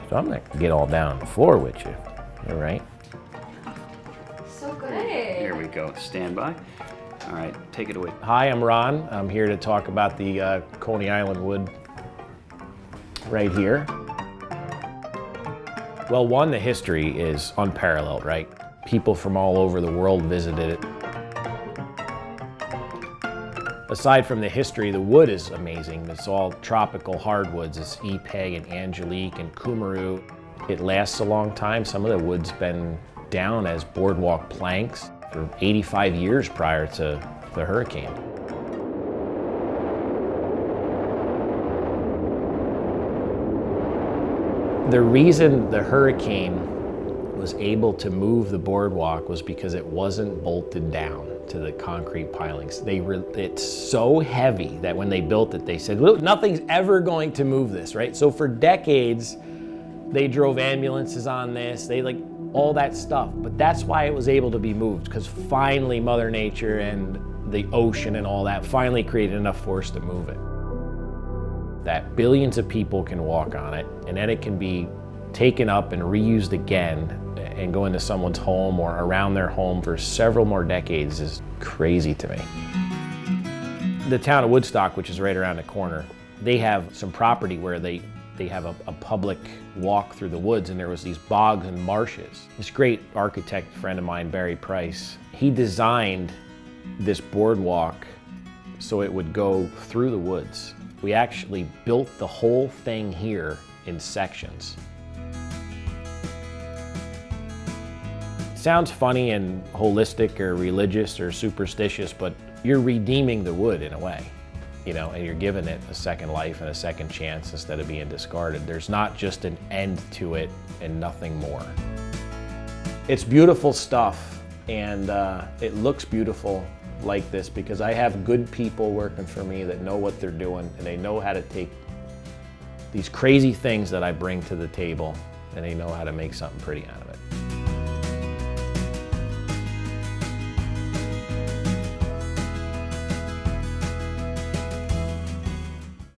So I'm not gonna get all down on the floor with you, all right? So good. Here we go, stand by. All right, take it away. Hi, I'm Ron. I'm here to talk about the Coney Island wood right here. Well, one, the history is unparalleled, right? People from all over the world visited it. Aside from the history, the wood is amazing. It's all tropical hardwoods. It's Ipe and Angelique and Kumaru. It lasts a long time. Some of the wood's been down as boardwalk planks for 85 years prior to the hurricane. The reason the hurricane was able to move the boardwalk was because it wasn't bolted down to the concrete pilings. It's so heavy that when they built it, they said, look, nothing's ever going to move this, right? So for decades, they drove ambulances on this, all that stuff. But that's why it was able to be moved, because finally Mother Nature and the ocean and all that finally created enough force to move it. That billions of people can walk on it, and then it can be taken up and reused again and go into someone's home or around their home for several more decades is crazy to me. The town of Woodstock, which is right around the corner, they have some property where they have a public walk through the woods, and there was these bogs and marshes. This great architect friend of mine, Barry Price, he designed this boardwalk so it would go through the woods. We actually built the whole thing here in sections. Sounds funny and holistic or religious or superstitious, but you're redeeming the wood in a way, and you're giving it a second life and a second chance instead of being discarded. There's not just an end to it and nothing more. It's beautiful stuff, and it looks beautiful like this because I have good people working for me that know what they're doing, and they know how to take these crazy things that I bring to the table, and they know how to make something pretty out of it.